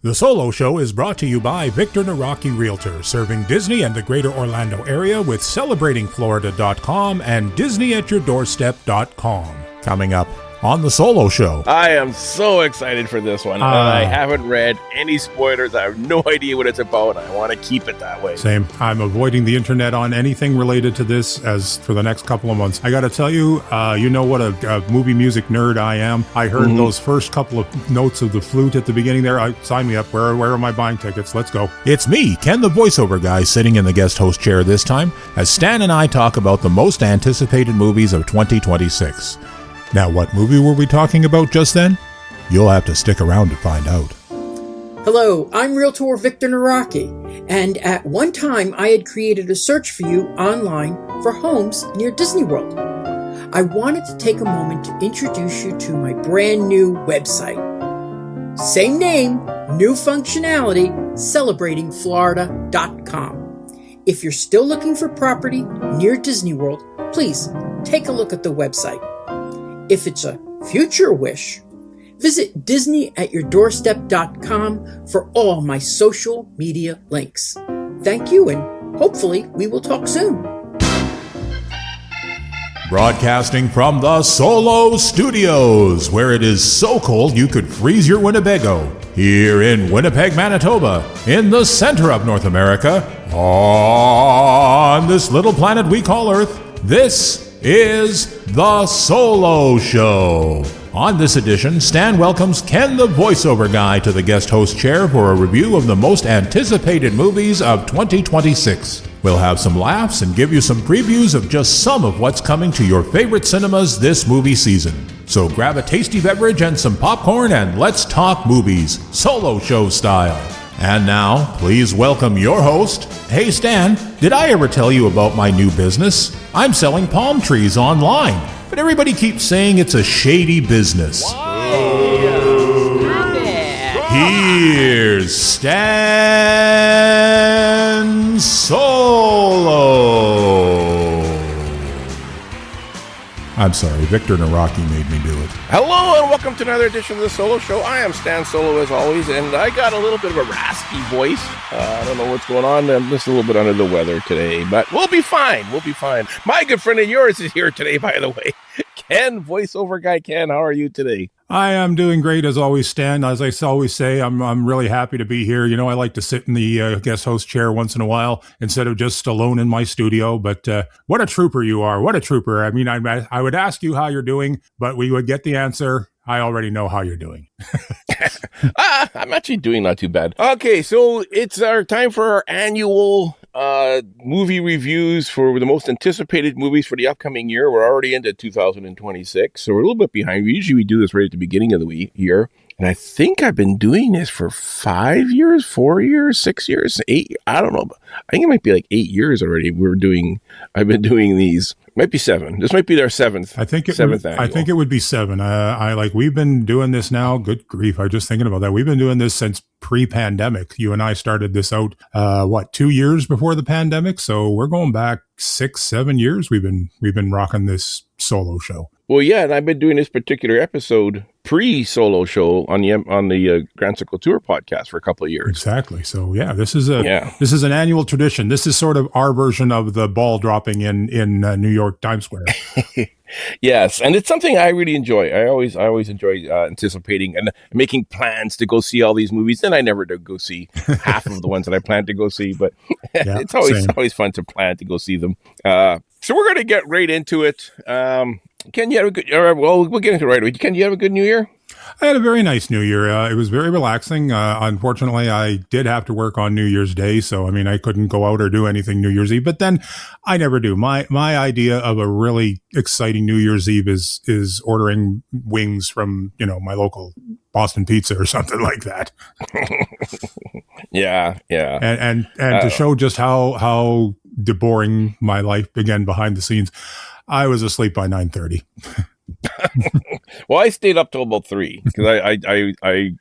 The Solo Show is brought to you by Victor Naraki Realtor, serving Disney and the greater Orlando area with celebratingflorida.com and disneyatyourdoorstep.com. Coming up on The Solo Show. I am so excited for this one. I haven't read any spoilers. I have no idea what it's about. I want to keep it that way. Same. I'm avoiding the internet on anything related to this as for the next couple of months. I got to tell you, you know what a movie music nerd I am. I heard those first couple of notes of the flute at the beginning there. Sign me up. Where am I buying tickets? Let's go. It's me, Ken the voiceover guy, sitting in the guest host chair this time, as Stan and I talk about the most anticipated movies of 2026. Now, what movie were we talking about just then? You'll have to stick around to find out. Hello, I'm Realtor Victor Naraki, and at one time I had created a search for you online for homes near Disney World. I wanted to take a moment to introduce you to my brand new website. Same name, new functionality, celebratingflorida.com. If you're still looking for property near Disney World, please take a look at the website. If it's a future wish, visit disneyatyourdoorstep.com for all my social media links. Thank you, and hopefully we will talk soon. Broadcasting from the Solo Studios, where it is so cold you could freeze your Winnebago. Here in Winnipeg, Manitoba, in the center of North America, on this little planet we call Earth, this is The Solo Show. On this edition, Stan welcomes Ken the voiceover guy to the guest host chair for a review of the most anticipated movies of 2026. We'll have some laughs and give you some previews of just some of what's coming to your favorite cinemas this movie season. So grab a tasty beverage and some popcorn and let's talk movies, Solo Show style. And now, please welcome your host. Hey Stan, did I ever tell you about my new business? I'm selling palm trees online, but everybody keeps saying it's a shady business. Here's Stan Solo. I'm sorry, Victor Naraki made me do it. Hello and welcome to another edition of The Solo Show. I am Stan Solo as always, and I got a little bit of a raspy voice. I don't know what's going on. I'm just a little bit under the weather today, but we'll be fine. We'll be fine. My good friend of yours is here today, by the way. Ken, voiceover guy Ken, how are you today? I am doing great as always, Stan. As I always say, I'm really happy to be here. You know, I like to sit in the guest host chair once in a while instead of just alone in my studio. But what a trooper you are. What a trooper. I mean, I would ask you how you're doing, but we would get the answer. I already know how you're doing. I'm actually doing not too bad. Okay, so it's our time for our annual movie reviews for the most anticipated movies for the upcoming year. We're already into 2026, so we're a little bit behind. Usually we do this right at the beginning of the year. And I think I've been doing this for 5 years, 4 years, 6 years, 8. I don't know. I think it might be like 8 years already. I've been doing these. Might be 7. This might be their seventh. Seventh annual. I think it would be 7. We've been doing this now. Good grief! I was just thinking about that. We've been doing this since pre-pandemic. You and I started this out 2 years before the pandemic. So we're going back 6-7 years. We've been rocking this solo show. Well, yeah, and I've been doing this particular episode pre-solo show on the Grand Circle Tour podcast for a couple of years. Exactly. So yeah, this is an annual tradition. This is sort of our version of the ball dropping in New York Times Square. Yes, and it's something I really enjoy. I always enjoy anticipating and making plans to go see all these movies. Then I never do go see half of the ones that I plan to go see, but yeah, it's always fun to plan to go see them. So we're going to get right into it. Ken, you have a good. We'll get into it right away. Ken, you have a good New Year? I had a very nice New Year. It was very relaxing. Unfortunately, I did have to work on New Year's Day, so I mean, I couldn't go out or do anything New Year's Eve. But then I never do. My idea of a really exciting New Year's Eve is ordering wings from my local Boston Pizza or something like that. Yeah. And to show just how boring my life began behind the scenes, I was asleep by 9:30. Well, I stayed up till about 3 because I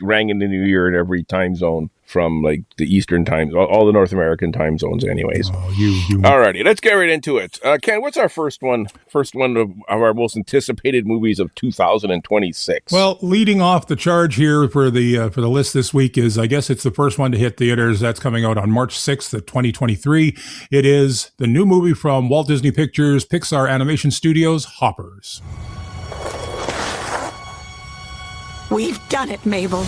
rang in the New Year in every time zone from like the Eastern times, all the North American time zones anyways. Oh, you. Alrighty, let's get right into it. Ken, what's our first one of our most anticipated movies of 2026? Well, leading off the charge here for the list this week is, I guess it's the first one to hit theaters. That's coming out on March 6th of 2023. It is the new movie from Walt Disney Pictures, Pixar Animation Studios, Hoppers. We've done it, Mabel.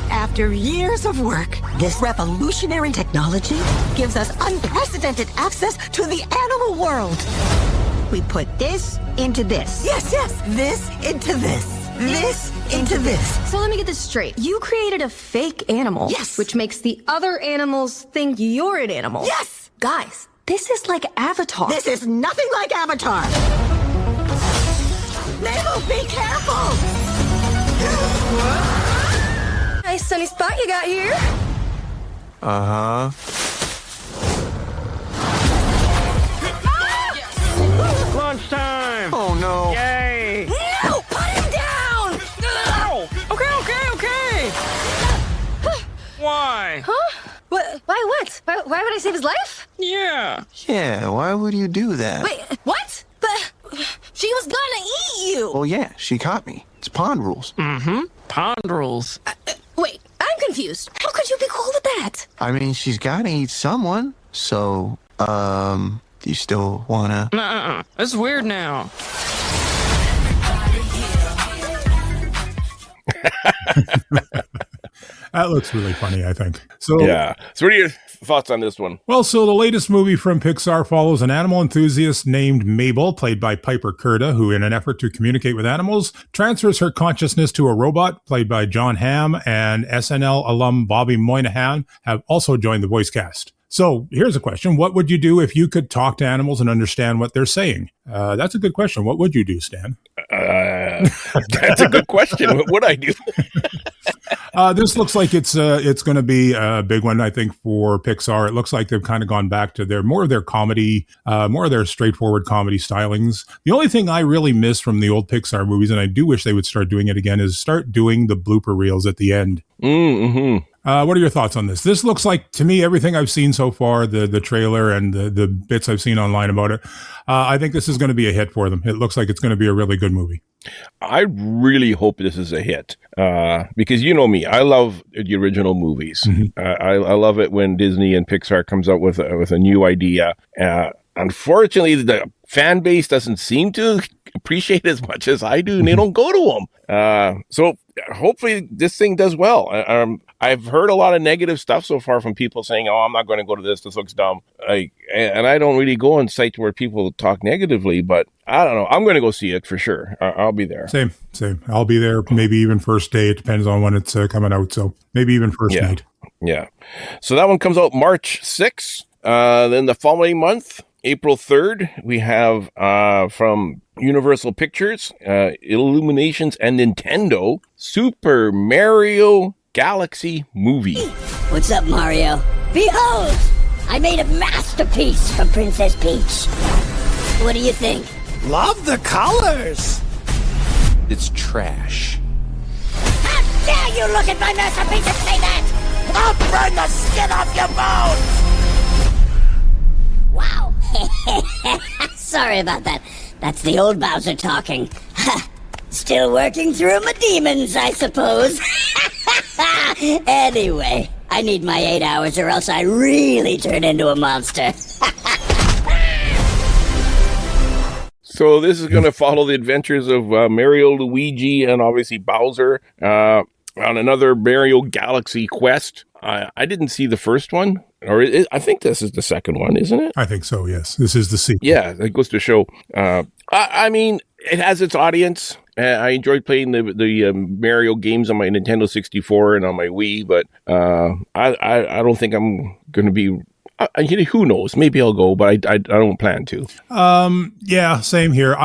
After years of work, this revolutionary technology gives us unprecedented access to the animal world. We put this into this. Yes. This into this. This into this. So let me get this straight. You created a fake animal. Yes. Which makes the other animals think you're an animal. Yes! Guys, this is like Avatar. This is nothing like Avatar. Mabel, be careful! Nice sunny spot you got here. Uh-huh. Lunchtime! Oh, no. Yay! No! Put him down! Okay. Why? Huh? What? Why what? Why would I save his life? Yeah. Yeah, why would you do that? Wait, what? But she was gonna eat you. Well, yeah, she caught me. It's pond rules. Pond rules. Wait, I'm confused. How could you be cool with that? I mean, she's gotta eat someone. So, do you still wanna? Nuh-uh. That's weird now. That looks really funny, I think. So Yeah. So what are your thoughts on this one? Well, so the latest movie from Pixar follows an animal enthusiast named Mabel, played by Piper Curda, who, in an effort to communicate with animals, transfers her consciousness to a robot, played by John Hamm, and SNL alum Bobby Moynihan have also joined the voice cast. So here's a question. What would you do if you could talk to animals and understand what they're saying? That's a good question. What would you do, Stan? That's a good question. What would I do? This looks like it's going to be a big one, I think, for Pixar. It looks like they've kind of gone back to more of their comedy, more of their straightforward comedy stylings. The only thing I really miss from the old Pixar movies, and I do wish they would start doing it again, is start doing the blooper reels at the end. Mm-hmm. What are your thoughts on this? This looks like, to me, everything I've seen so far, the trailer and the bits I've seen online about it, I think this is going to be a hit for them. It looks like it's going to be a really good movie. I really hope this is a hit because you know me, I love the original movies. Mm-hmm. I love it when Disney and Pixar comes up with a new idea. Unfortunately, the fan base doesn't seem to appreciate it as much as I do, and they don't go to them. So hopefully this thing does well. I've heard a lot of negative stuff so far from people saying, "Oh, I'm not going to go to this. This looks dumb." And I don't really go on sites where people talk negatively, but I don't know. I'm going to go see it for sure. I'll be there. Same. I'll be there. Maybe even first day. It depends on when it's coming out. So maybe even first night. Yeah. So that one comes out March 6th. Then the following month, April 3rd, we have from Universal Pictures, Illuminations, and Nintendo, Super Mario Galaxy Movie. What's up, Mario? Behold! I made a masterpiece for Princess Peach. What do you think? Love the colors! It's trash. How dare you look at my masterpiece and say that? I'll burn the skin off your bones! Wow. Sorry about that. That's the old Bowser talking. Still working through my demons, I suppose. Anyway, I need my 8 hours or else I really turn into a monster. So this is going to follow the adventures of Mario, Luigi, and obviously Bowser on another Mario Galaxy quest. I didn't see the first one, I think this is the second one, isn't it? I think so, yes. This is the sequel. Yeah, that goes to show. I mean, it has its audience. I enjoyed playing the Mario games on my Nintendo 64 and on my Wii, but I don't think I'm going to be... who knows? Maybe I'll go, but I don't plan to. Yeah, same here.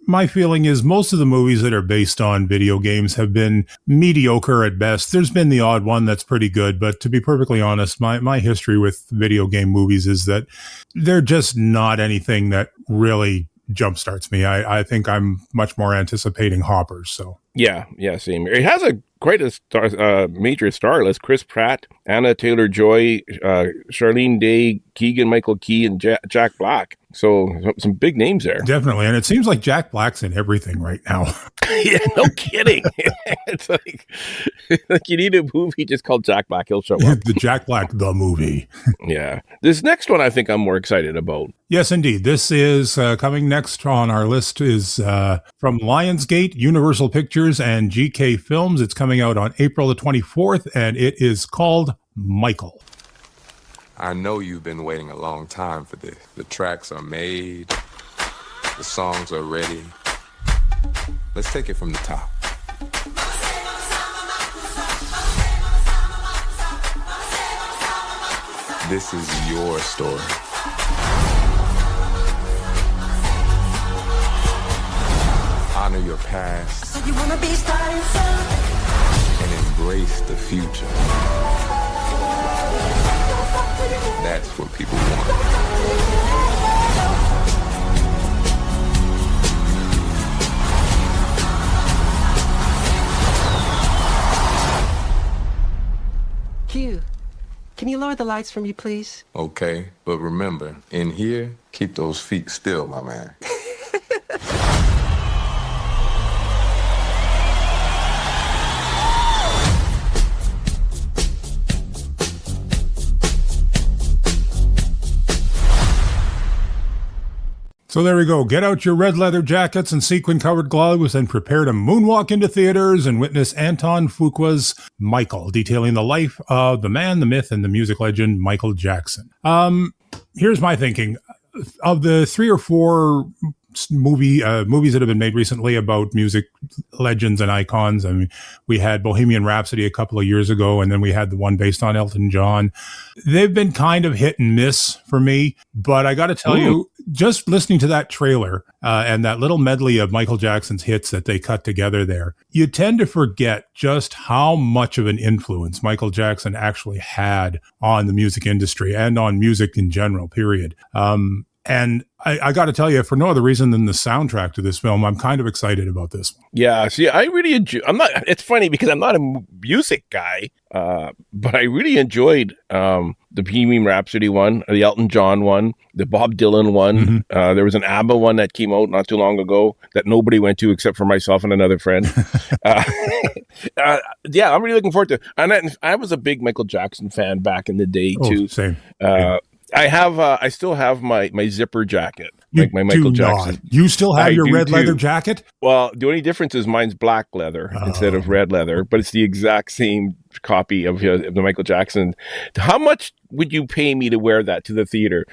My feeling is most of the movies that are based on video games have been mediocre at best. There's been the odd one that's pretty good, but to be perfectly honest, my history with video game movies is that they're just not anything that really jumpstarts me. I think I'm much more anticipating Hoppers. So yeah, same. It has a quite a major star list. Chris Pratt, Anna Taylor-Joy, Charlene Day, Keegan-Michael Key, and Jack Black. So some big names there. Definitely. And it seems like Jack Black's in everything right now. Yeah, no kidding. It's like you need a movie just called Jack Black. He'll show up. The Jack Black, the movie. Yeah. This next one I think I'm more excited about. Yes, indeed. This is coming next on our list is from Lionsgate, Universal Pictures, and GK Films. It's coming out on April the 24th, and it is called Michael. I know you've been waiting a long time for this. The tracks are made. The songs are ready. Let's take it from the top. This is your story. Honor your past and embrace the future. That's what people want. Q, can you lower the lights for me, please? Okay, but remember, in here, keep those feet still, my man. So there we go. Get out your red leather jackets and sequin-covered gloves and prepare to moonwalk into theaters and witness Anton Fuqua's Michael, detailing the life of the man, the myth, and the music legend Michael Jackson. Here's my thinking. Of the 3 or 4 movies that have been made recently about music legends and icons, I mean, we had Bohemian Rhapsody a couple of years ago, and then we had the one based on Elton John. They've been kind of hit and miss for me, but I got to tell you, just listening to that trailer and that little medley of Michael Jackson's hits that they cut together there, you tend to forget just how much of an influence Michael Jackson actually had on the music industry and on music in general, period. And I got to tell you, for no other reason than the soundtrack to this film, I'm kind of excited about this one. Yeah, see, I really enjoy. It's funny because I'm not a music guy, but I really enjoyed the Bohemian Rhapsody one, the Elton John one, the Bob Dylan one. Mm-hmm. There was an ABBA one that came out not too long ago that nobody went to except for myself and another friend. Yeah, I'm really looking forward to it. And I was a big Michael Jackson fan back in the day too. Same. I still have my zipper jacket, like my Michael Jackson. You still have your red leather jacket? Well, the only difference is mine's black leather instead of red leather, but it's the exact same copy of the Michael Jackson. How much would you pay me to wear that to the theater?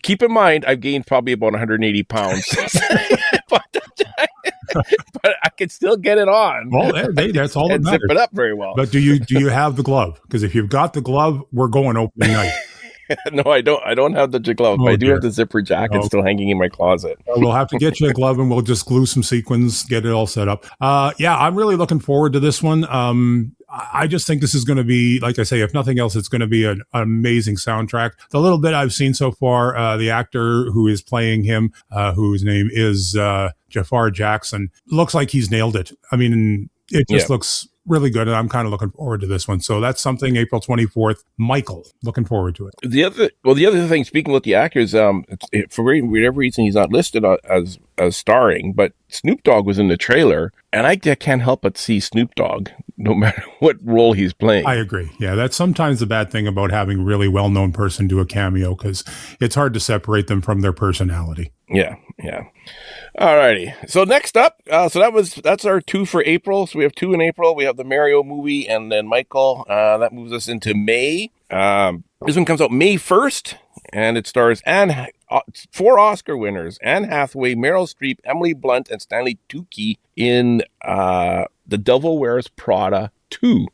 Keep in mind, I've gained probably about 180 pounds since I bought the jacket, but I can still get it on. Well, that's all that matters. Zip it up very well. But do you have the glove? Because if you've got the glove, we're going opening night. No, I don't. I don't have the glove. But I do have the zipper jacket still hanging in my closet. We'll have to get you a glove, and we'll just glue some sequins, get it all set up. Yeah, I'm really looking forward to this one. I just think this is going to be, like I say, if nothing else, it's going to be an amazing soundtrack. The little bit I've seen so far, the actor who is playing him, whose name is Jafar Jackson, looks like he's nailed it. I mean, it just looks really good, and I'm kind of looking forward to this one. So that's something, April 24th. Michael, looking forward to it. The other thing, speaking with the actors, for whatever reason, he's not listed as starring, but Snoop Dogg was in the trailer, and I can't help but see Snoop Dogg, no matter what role he's playing. I agree. Yeah, that's sometimes the bad thing about having a really well-known person do a cameo, because it's hard to separate them from their personality. Yeah. Alrighty. So next up, that's our 2 for April. So we have 2 in April. We have the Mario movie and then Michael. That moves us into May. This one comes out May 1st, and it stars 4 Oscar winners: Anne Hathaway, Meryl Streep, Emily Blunt, and Stanley Tucci in The Devil Wears Prada 2.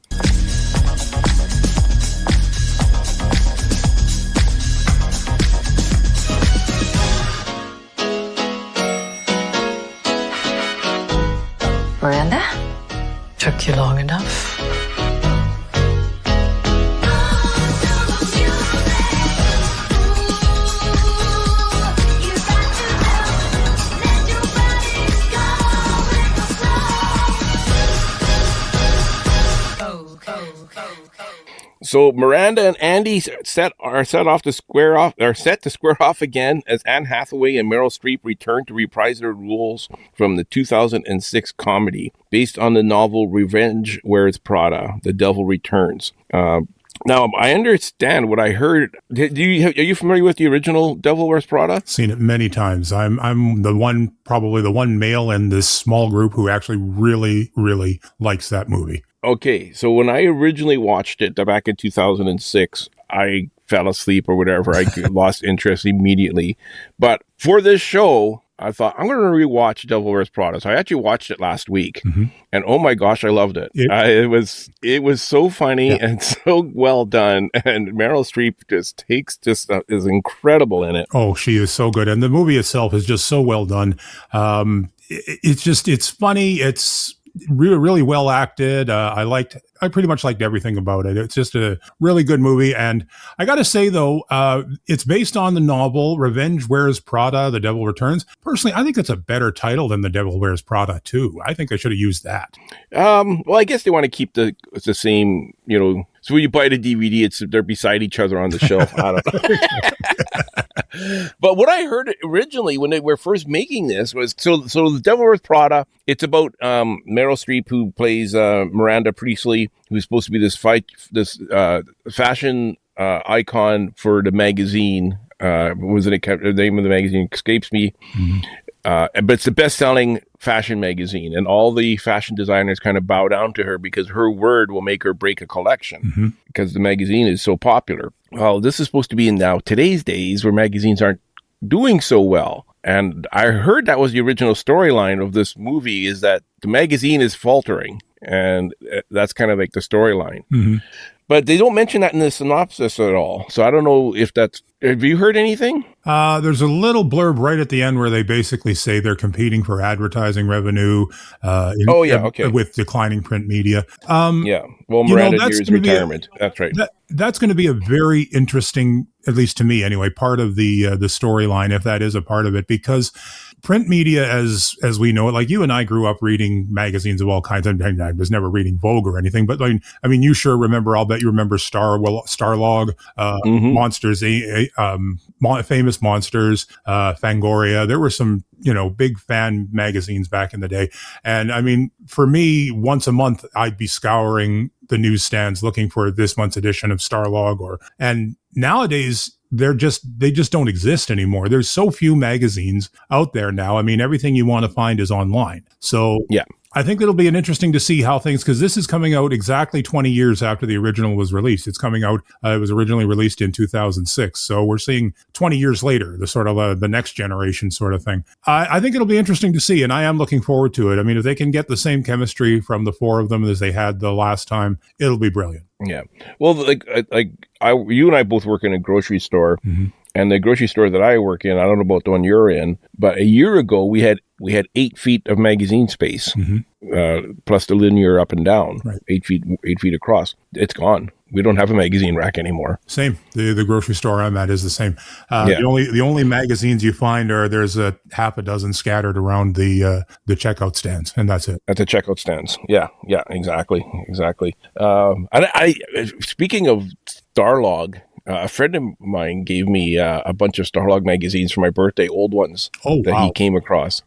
Miranda? Took you long enough? So Miranda and Andy are set to square off again as Anne Hathaway and Meryl Streep return to reprise their roles from the 2006 comedy based on the novel Revenge Wears Prada: The Devil Returns. Now, I understand what I heard. Are you familiar with the original Devil Wears Prada? Seen it many times. I'm probably the one male in this small group who actually really, really likes that movie. Okay, so when I originally watched it back in 2006, I fell asleep or whatever. I lost interest immediately. But for this show, I thought, I'm going to rewatch Devil Wears Prada. So I actually watched it last week. Mm-hmm. And oh my gosh, I loved it. It was so funny and so well done. And Meryl Streep is incredible in it. Oh, she is so good. And the movie itself is just so well done. It's funny. It's really, really well acted. I pretty much liked everything about it. It's just a really good movie. And I got to say, though, it's based on the novel Revenge Wears Prada: The Devil Returns. Personally, I think it's a better title than The Devil Wears Prada 2. I think they should have used that. Well, I guess they want to keep the same, so when you buy the DVD, they're beside each other on the shelf. I don't know. But what I heard originally when they were first making this was, so The Devil Wears Prada, it's about Meryl Streep, who plays Miranda Priestley, who's supposed to be this fashion icon for the magazine. The name of the magazine escapes me. Mm-hmm. But it's the best-selling fashion magazine, and all the fashion designers kind of bow down to her because her word will make or break a collection because the magazine is so popular. Well, this is supposed to be in now today's days where magazines aren't doing so well. And I heard that was the original storyline of this movie, is that the magazine is faltering, and that's kind of like the storyline. Mm-hmm. But they don't mention that in the synopsis at all. So I don't know if that's... Have you heard anything? There's a little blurb right at the end where they basically say they're competing for advertising revenue with declining print media. Well, Miranda nears retirement. That's right. That's going to be a very interesting, at least to me anyway, part of the storyline, if that is a part of it, because print media, as we know it, like you and I grew up reading magazines of all kinds. I was never reading Vogue or anything, but I mean, you sure remember. I'll bet you remember Starlog, Monsters, Famous Monsters, Fangoria. There were some, big fan magazines back in the day. And I mean, for me, once a month, I'd be scouring the newsstands looking for this month's edition of Starlog, and nowadays they just don't exist anymore. There's so few magazines out there now. I mean, everything you want to find is online. So yeah, I think it'll be interesting to see how things, because this is coming out exactly 20 years after the original was released. It's coming out, it was originally released in 2006. So we're seeing 20 years later, the sort of the next generation sort of thing. I think it'll be interesting to see, and I am looking forward to it. I mean, if they can get the same chemistry from the four of them as they had the last time, it'll be brilliant. Yeah. Well, you and I both work in a grocery store. Mm-hmm. And the grocery store that I work in, I don't know about the one you're in, but a year ago we had 8 feet of magazine space, plus the linear up and down, right. 8 feet across. It's gone. We don't have a magazine rack anymore. Same. The grocery store I'm at is the same. The only magazines you find there's a half a dozen scattered around the checkout stands, and that's it. At the checkout stands. Yeah, exactly. I speaking of Starlog, a friend of mine gave me a bunch of Starlog magazines for my birthday, old ones he came across.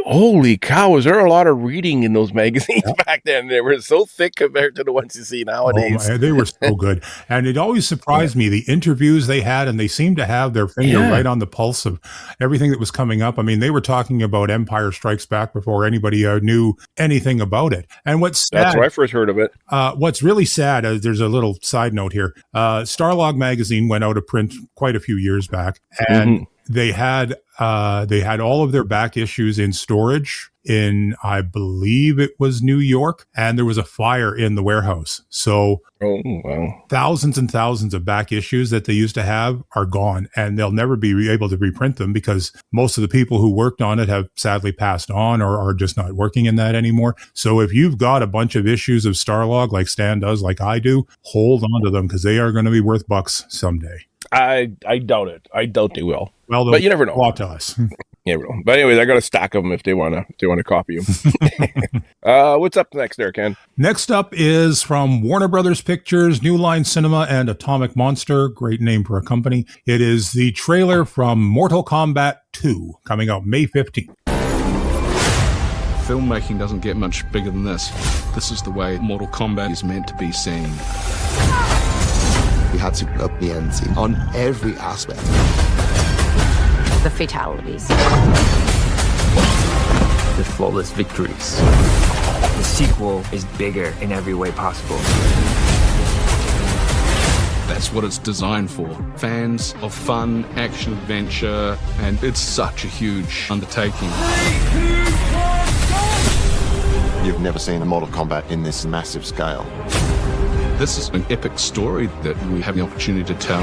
Holy cow, was there a lot of reading in those magazines back then? They were so thick compared to the ones you see nowadays. They were so good. And it always surprised me, the interviews they had, and they seemed to have their finger right on the pulse of everything that was coming up. I mean, they were talking about Empire Strikes Back before anybody knew anything about it. And what's sad, that's where I first heard of it. What's really sad, there's a little side note here. Starlog magazine went out of print quite a few years back, and they had all of their back issues in storage in, I believe it was New York, and there was a fire in the warehouse. So thousands and thousands of back issues that they used to have are gone, and they'll never be able to reprint them because most of the people who worked on it have sadly passed on or are just not working in that anymore. So if you've got a bunch of issues of Starlog like Stan does, like I do, hold on to them because they are going to be worth bucks someday. I doubt it. I doubt they will. Well, but you never know. A lot to us. Yeah, real. But anyways, I got a stack of them if they wanna copy them. What's up next there, Ken? Next up is from Warner Brothers Pictures, New Line Cinema, and Atomic Monster. Great name for a company. It is the trailer from Mortal Kombat 2, coming out May 15th. Filmmaking doesn't get much bigger than this. This is the way Mortal Kombat is meant to be seen. We had to up the ante on every aspect. The fatalities. The flawless victories. The sequel is bigger in every way possible. That's what it's designed for. Fans of fun, action, adventure, and it's such a huge undertaking. You've never seen a Mortal Kombat in this massive scale. This is an epic story that we have the opportunity to tell.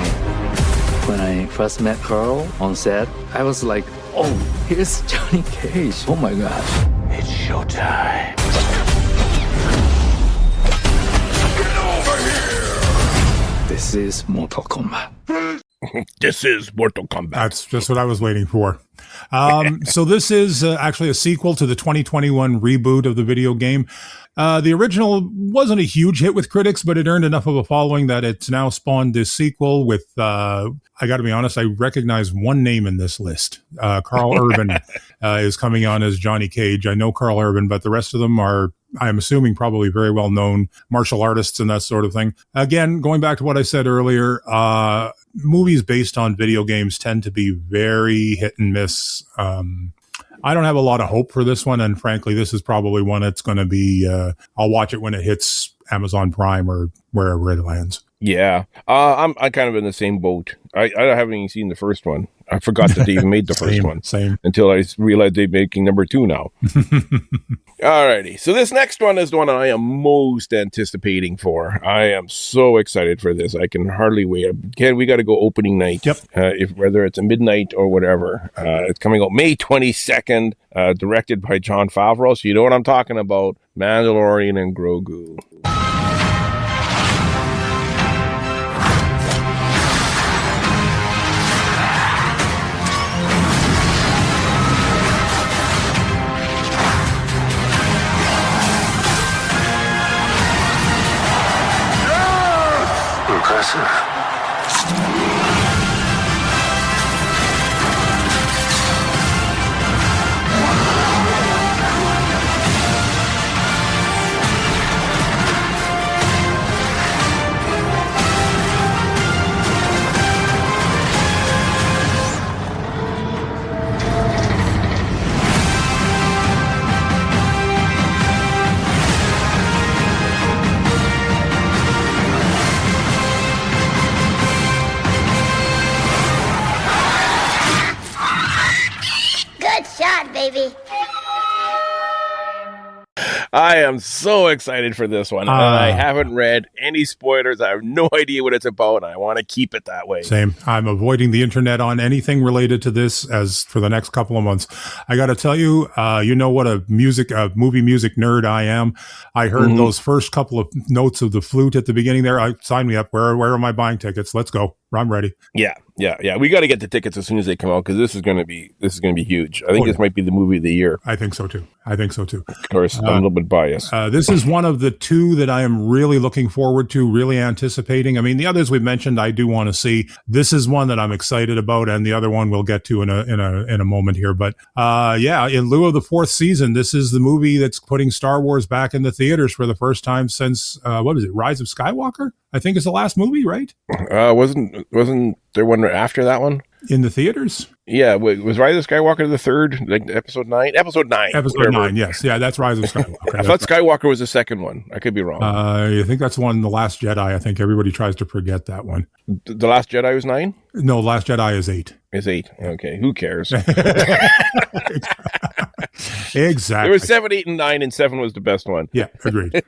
When I first met Carl on set, I was like, oh, here's Johnny Cage. Oh my gosh. It's showtime. Get over here! This is Mortal Kombat. This is Mortal Kombat. That's just what I was waiting for. So this is actually a sequel to the 2021 reboot of the video game. The original wasn't a huge hit with critics, but it earned enough of a following that it's now spawned this sequel with, I got to be honest, I recognize one name in this list. Carl Urban is coming on as Johnny Cage. I know Carl Urban, but the rest of them are, I'm assuming, probably very well known martial artists and that sort of thing. Again, going back to what I said earlier, movies based on video games tend to be very hit and miss. I don't have a lot of hope for this one, and frankly, this is probably one that's going to be, I'll watch it when it hits Amazon Prime or wherever it lands. Yeah. I'm kind of in the same boat. I haven't even seen the first one. I forgot that they even made the first one. Same. Until I realized they're making number 2 now. Alrighty. So this next one is the one I am most anticipating for. I am so excited for this. I can hardly wait. Ken, we got to go opening night. Yep. Whether it's a midnight or whatever. It's coming out May 22nd, directed by Jon Favreau. So you know what I'm talking about. Mandalorian and Grogu. Baby. I am so excited for this one. I haven't read any spoilers. I have no idea what it's about, and I want to keep it that way. Same. I'm avoiding the internet on anything related to this as for the next couple of months. I got to tell you, you know what a movie music nerd I am. I heard those first couple of notes of the flute at the beginning there. Sign me up. Where am I buying tickets? Let's go. I'm ready. Yeah. We got to get the tickets as soon as they come out because this is going to be huge. I think this might be the movie of the year. I think so too. Of course, I'm a little bit biased. This is one of the two that I am really looking forward to, really anticipating. I mean, the others we've mentioned, I do want to see. This is one that I'm excited about, and the other one we'll get to in a moment here. But in lieu of the 4th season, this is the movie that's putting Star Wars back in the theaters for the first time since Rise of Skywalker? I think is the last movie, right? Wasn't there one after that one? In the theaters? Yeah, was Rise of Skywalker the third? Like episode 9? Episode 9. Episode 9, yes. Yeah, that's Rise of Skywalker. I thought Skywalker was the second one. I could be wrong. I think that's one, The Last Jedi. I think everybody tries to forget that one. The Last Jedi was 9? No, Last Jedi is 8. Is 8. Okay, who cares? Exactly. There was 7, 8, and 9, and 7 was the best one. Yeah, agreed.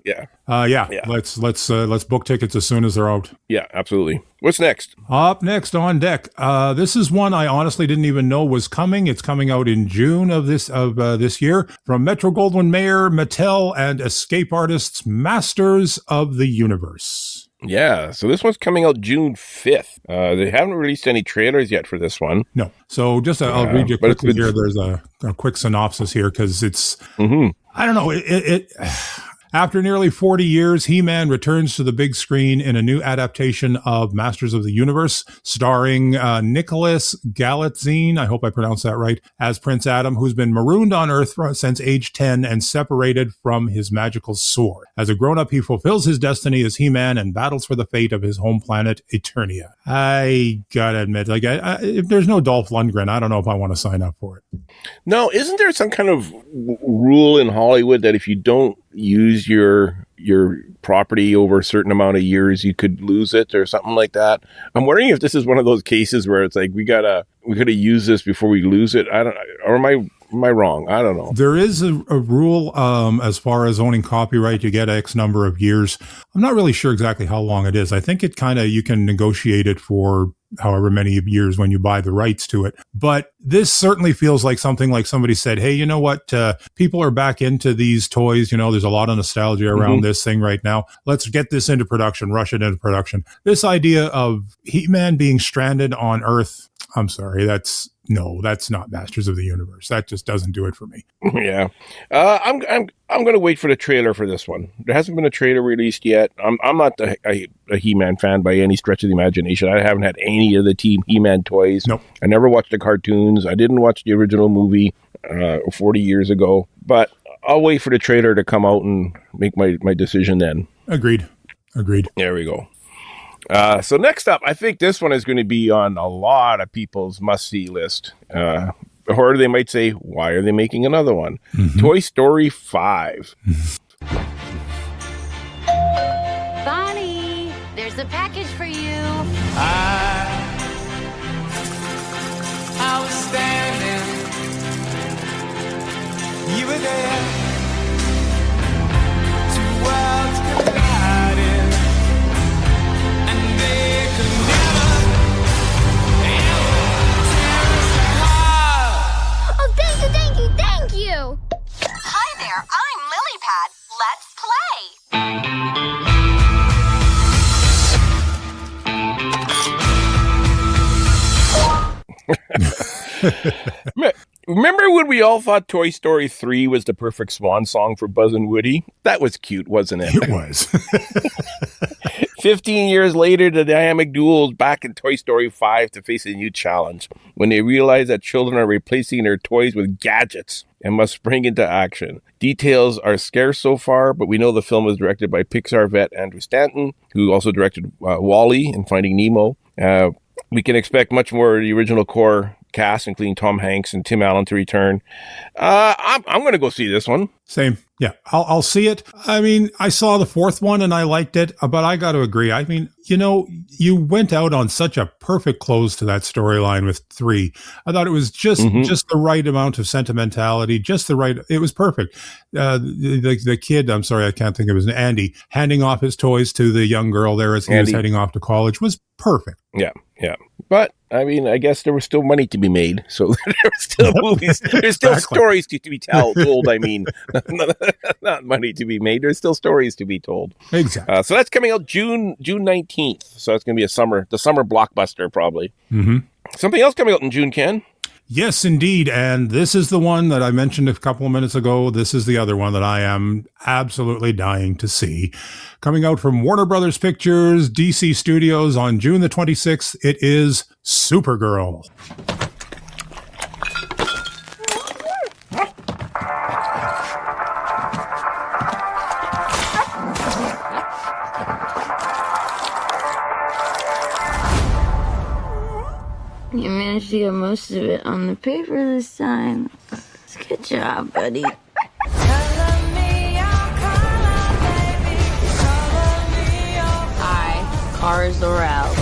Yeah. Let's book tickets as soon as they're out. Yeah, absolutely. What's next? Up next on deck. This is one I honestly didn't even know was coming. It's coming out in June of this year from Metro-Goldwyn-Mayer, Mattel, and escape artists Masters of the Universe. Yeah, so this one's coming out June 5th. They haven't released any trailers yet for this one. No. So just I'll read you quickly here. There's a quick synopsis here because it's, I don't know, After nearly 40 years, He-Man returns to the big screen in a new adaptation of Masters of the Universe, starring Nicholas Galitzine, I hope I pronounced that right, as Prince Adam, who's been marooned on Earth since age 10 and separated from his magical sword. As a grown-up, he fulfills his destiny as He-Man and battles for the fate of his home planet, Eternia. I gotta admit, if there's no Dolph Lundgren, I don't know if I want to sign up for it. No, isn't there some kind of rule in Hollywood that if you don't use your property over a certain amount of years, you could lose it or something like that? I'm wondering if this is one of those cases where it's like we gotta use this before we lose it. I don't, or am I wrong? I don't know. There is a rule as far as owning copyright. You get X number of years. I'm not really sure exactly how long it is. I think it you can negotiate it for however many years when you buy the rights to it. But this certainly feels like something like somebody said, hey, you know what? People are back into these toys. There's a lot of nostalgia around this thing right now. Let's get this into production, rush it into production. This idea of He-Man being stranded on Earth, I'm sorry, that's not Masters of the Universe. That just doesn't do it for me. Yeah. I'm going to wait for the trailer for this one. There hasn't been a trailer released yet. I'm not a He-Man fan by any stretch of the imagination. I haven't had any of the Team He-Man toys. Nope. I never watched the cartoons. I didn't watch the original movie 40 years ago. But I'll wait for the trailer to come out and make my decision then. Agreed. There we go. So next up, I think this one is going to be on a lot of people's must-see list. Or they might say, why are they making another one? Toy Story 5. Bonnie, there's a package for you. I was standing. You were there. Two worlds colliding. And they could never tear us apart. Oh, thank you. Hi there, I'm Lilypad. Let's play. Remember when we all thought Toy Story 3 was the perfect swan song for Buzz and Woody? That was cute, wasn't it? It was. 15 years later, the dynamic duo is back in Toy Story 5 to face a new challenge when they realize that children are replacing their toys with gadgets and must spring into action. Details are scarce so far, but we know the film is directed by Pixar vet Andrew Stanton, who also directed WALL-E and Finding Nemo. We can expect much more of the original core cast, including Tom Hanks and Tim Allen, to return. I'm going to go see this one. Same. Yeah, I'll see it. I mean, I saw the fourth one and I liked it, but I got to agree. I mean, you went out on such a perfect close to that storyline with 3. I thought it was just the right amount of sentimentality, it was perfect. The kid, I'm sorry, I can't think of his name, Andy, handing off his toys to the young girl there as he was heading off to college was perfect. Yeah. But, I mean, I guess there was still money to be made. So there were still movies. There's still stories to be told. I mean, not money to be made. There's still stories to be told. Exactly. So that's coming out June 19th. So it's going to be the summer blockbuster, probably. Something else coming out in June, Ken? Yes, indeed. And this is the one that I mentioned a couple of minutes ago. This is the other one that I am absolutely dying to see. Coming out from Warner Brothers Pictures, DC Studios on June the 26th, it is Supergirl. You managed to get most of it on the paper this time. Good job, buddy. Hi, cars are out.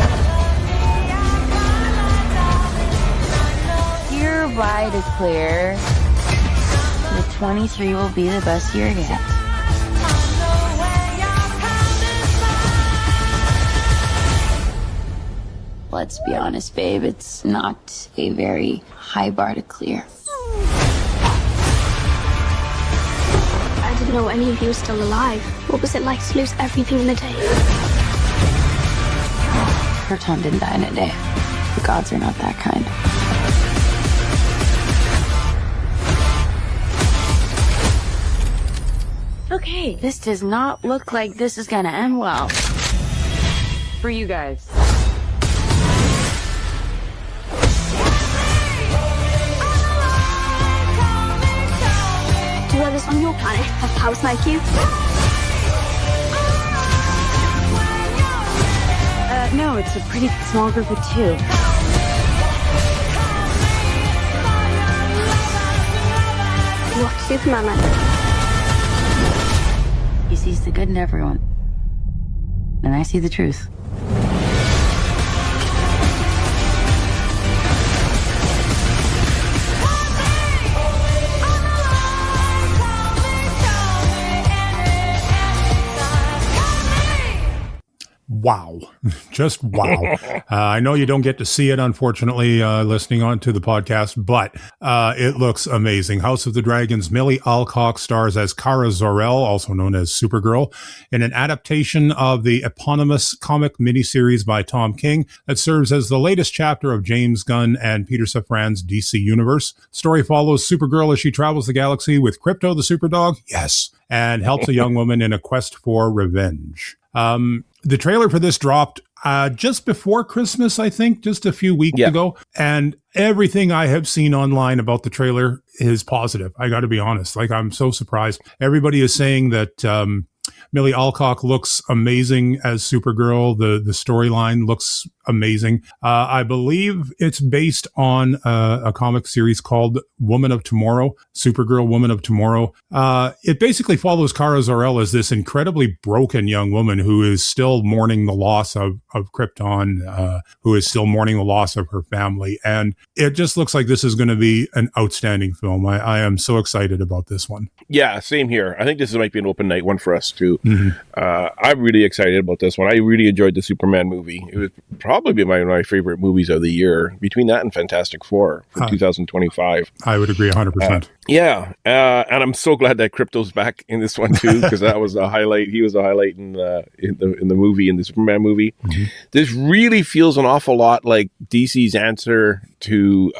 Hereby declare the 23 will be the best year yet. Let's be honest, babe, it's not a very high bar to clear. I didn't know any of you were still alive. What was it like to lose everything in a day? Krypton didn't die in a day. The gods are not that kind. Okay, this does not look like this is gonna end well. For you guys. Do others on your planet have powers like you? No, it's a pretty small group of two. What's Superman like? He sees the good in everyone. And I see the truth. Wow. Just wow. I know you don't get to see it, unfortunately, listening on to the podcast, but it looks amazing. House of the Dragon's Millie Alcock stars as Kara Zor-El, also known as Supergirl, in an adaptation of the eponymous comic miniseries by Tom King that serves as the latest chapter of James Gunn and Peter Safran's DC universe. Story follows Supergirl as she travels the galaxy with Krypto the Superdog, yes, and helps a young woman in a quest for revenge. The trailer for this dropped just before Christmas, I think, just a few weeks ago. And everything I have seen online about the trailer is positive. I got to be honest. Like, I'm so surprised. Everybody is saying that Millie Alcock looks amazing as Supergirl. The storyline looks amazing. I believe it's based on a comic series called Woman of Tomorrow, Supergirl Woman of Tomorrow. It basically follows Kara Zor-El as this incredibly broken young woman who is still mourning the loss of Krypton, who is still mourning the loss of her family. And it just looks like this is going to be an outstanding film. I am so excited about this one. Yeah, same here. I think this might be an open night one for us too. Mm-hmm. I'm really excited about this one. I really enjoyed the Superman movie. It was probably one of my favorite movies of the year, between that and Fantastic Four for 2025. I would agree 100%. Yeah, and I'm so glad that Krypto's back in this one too, because that was a highlight. He was a highlight in the movie, in the Superman movie. Mm-hmm. This really feels an awful lot like DC's answer to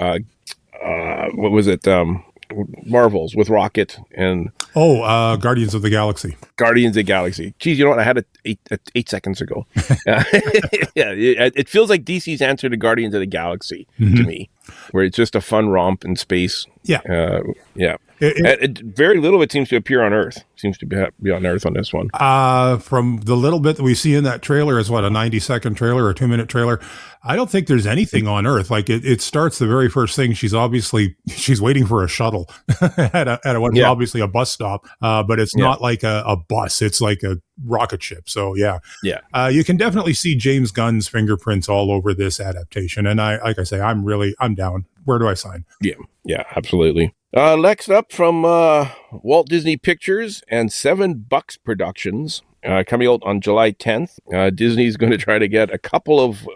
what was it? Marvels with Rocket and Guardians of the Galaxy. Guardians of the Galaxy. Geez, you know what? I had it 8 seconds ago. Yeah, it feels like DC's answer to Guardians of the Galaxy to me, where it's just a fun romp in space. Yeah, yeah. Very little of it seems to appear on Earth. Seems to be on Earth on this one. From the little bit that we see in that trailer, is what, a 90-second trailer or a 2-minute trailer. I don't think there's anything on Earth. Like it starts, the very first thing, she's waiting for a shuttle at what's obviously a bus stop, but it's not like a bus. It's like a rocket ship. So yeah. You can definitely see James Gunn's fingerprints all over this adaptation. And I'm down. Where do I sign? Yeah, absolutely. Next up from Walt Disney Pictures and Seven Bucks Productions, coming out on July 10th. Disney's going to try to get a couple of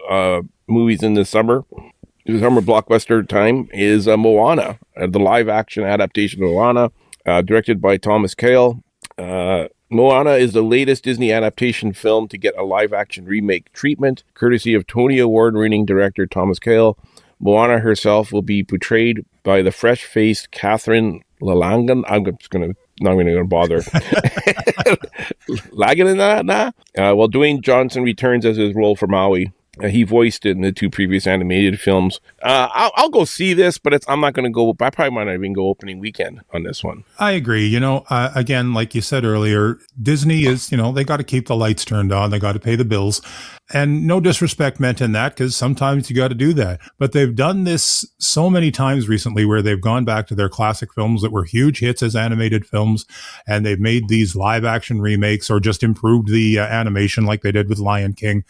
movies in the summer. The summer blockbuster time is Moana, the live-action adaptation of Moana, directed by Thomas Kail. Moana is the latest Disney adaptation film to get a live-action remake treatment, courtesy of Tony Award-winning director Thomas Kail. Moana herself will be portrayed by the fresh-faced Catherine Lalangan. I'm not going to bother. Laganana? While Dwayne Johnson returns as his role for Maui. He voiced it in the 2 previous animated films. I'll go see this, but I'm not going to go. I probably might not even go opening weekend on this one. I agree. Again, like you said earlier, Disney is, they got to keep the lights turned on. They got to pay the bills. And no disrespect meant in that, because sometimes you got to do that. But they've done this so many times recently where they've gone back to their classic films that were huge hits as animated films, and they've made these live action remakes or just improved the animation like they did with Lion King.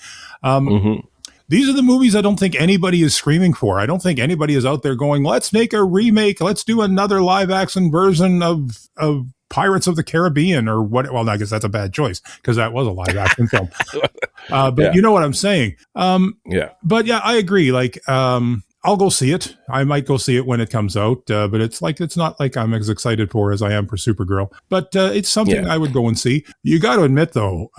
These are the movies I don't think anybody is screaming for. I don't think anybody is out there going, let's make a remake. Let's do another live action version of Pirates of the Caribbean or what. Well, I guess that's a bad choice because that was a live action film. But you know what I'm saying? But yeah, I agree. Like, I'll go see it. I might go see it when it comes out, but it's not like I'm as excited for as I am for Supergirl. But it's something I would go and see. You got to admit, though,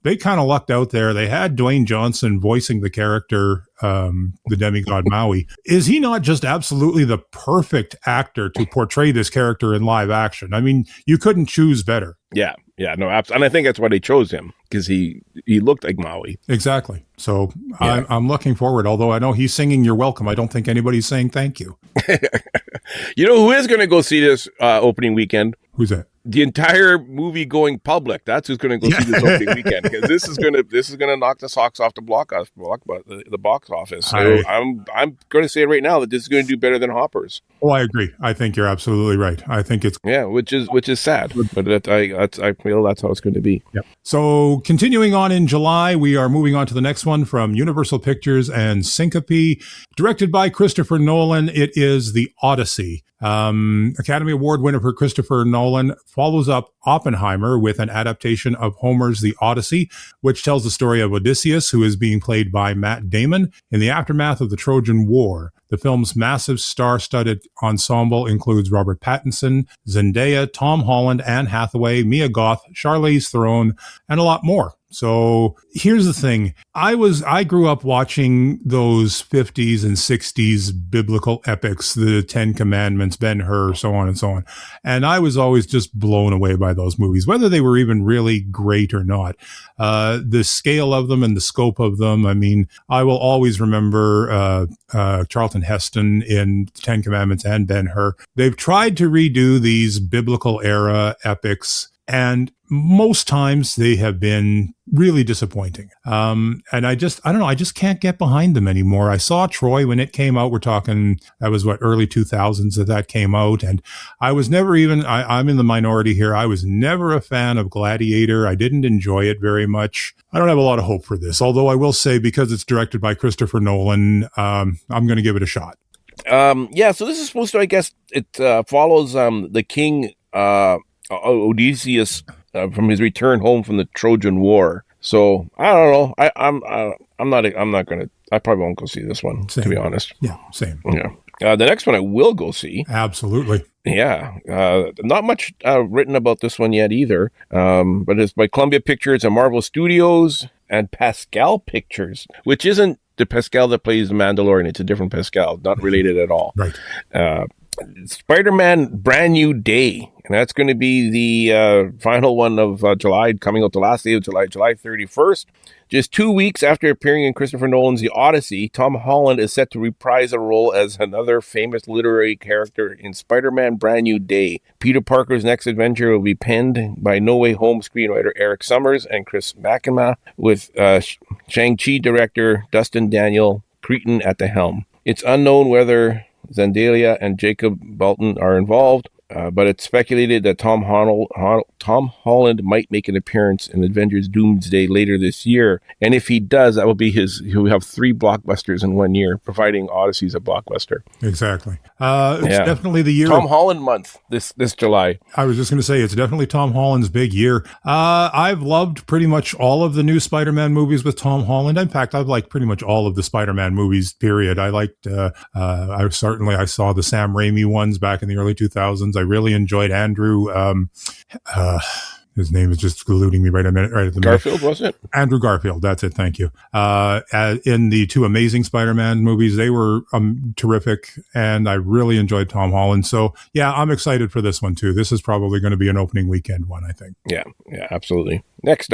they kind of lucked out there. They had Dwayne Johnson voicing the character, the demigod Maui. Is he not just absolutely the perfect actor to portray this character in live action? I mean, you couldn't choose better. Yeah, no, and I think that's why they chose him, because he looked like Maui. Exactly. So I'm looking forward. Although I know he's singing "You're Welcome," I don't think anybody's saying thank you. You know who is going to go see this opening weekend? Who's that? The entire movie going public. That's who's going to go see this opening weekend, because this is going to knock the socks off the box office. So I'm going to say right now that this is going to do better than Hoppers. Oh, I agree. I think you're absolutely right. I think it's which is sad, but I feel that's how it's going to be. Yep. So continuing on in July, we are moving on to the next one from Universal Pictures and Syncope, directed by Christopher Nolan. It is The Odyssey. Academy Award winner for Christopher Nolan follows up Oppenheimer with an adaptation of Homer's The Odyssey, which tells the story of Odysseus, who is being played by Matt Damon, in the aftermath of the Trojan War. The film's massive star-studded ensemble includes Robert Pattinson, Zendaya, Tom Holland, Anne Hathaway, Mia Goth, Charlize Theron, and a lot more. So here's the thing. I grew up watching those 50s and 60s biblical epics, the Ten Commandments, Ben-Hur, so on and so on. And I was always just blown away by those movies, whether they were even really great or not. The scale of them and the scope of them. I mean, I will always remember Charlton Heston in Ten Commandments and Ben-Hur. They've tried to redo these biblical era epics, and most times they have been really disappointing. And I don't know, I just can't get behind them anymore. I saw Troy when it came out. We're talking, that was early 2000s that came out. And I was never even, I'm in the minority here. I was never a fan of Gladiator. I didn't enjoy it very much. I don't have a lot of hope for this, although I will say, because it's directed by Christopher Nolan, I'm going to give it a shot. So this is supposed to, I guess, it follows the king, Odysseus, from his return home from the Trojan War. So I don't know. I'm not gonna. I probably won't go see this one, to be honest. Yeah, same. Yeah. The next one I will go see. Absolutely. Yeah. Not much written about this one yet either. But it's by Columbia Pictures and Marvel Studios and Pascal Pictures, which isn't the Pascal that plays the Mandalorian. It's a different Pascal, not related at all. Right. Spider-Man Brand New Day, and that's going to be the final one of July, coming out the last day of July 31st. Just 2 weeks after appearing in Christopher Nolan's The Odyssey, Tom Holland is set to reprise a role as another famous literary character in Spider-Man Brand New Day. Peter Parker's next adventure will be penned by No Way Home screenwriter Eric Summers and Chris McNamara, with Shang-Chi director Dustin Daniel Cretton at the helm. It's unknown whether Zendaya and Jacob Bolton are involved, but it's speculated that Tom Holland might make an appearance in Avengers Doomsday later this year. And if he does, that will be he'll have 3 blockbusters in 1 year, providing Odyssey's a blockbuster. Exactly. It's definitely the year. Tom Holland month this July. I was just going to say, it's definitely Tom Holland's big year. I've loved pretty much all of the new Spider-Man movies with Tom Holland. In fact, I've liked pretty much all of the Spider-Man movies, period. I liked, I saw the Sam Raimi ones back in the early 2000s. I really enjoyed Andrew, his name is just eluding me right at the minute. Garfield, was it? Andrew Garfield, that's it, thank you. In the 2 Amazing Spider-Man movies, they were terrific, and I really enjoyed Tom Holland. So, yeah, I'm excited for this one, too. This is probably going to be an opening weekend one, I think. Yeah, absolutely. Next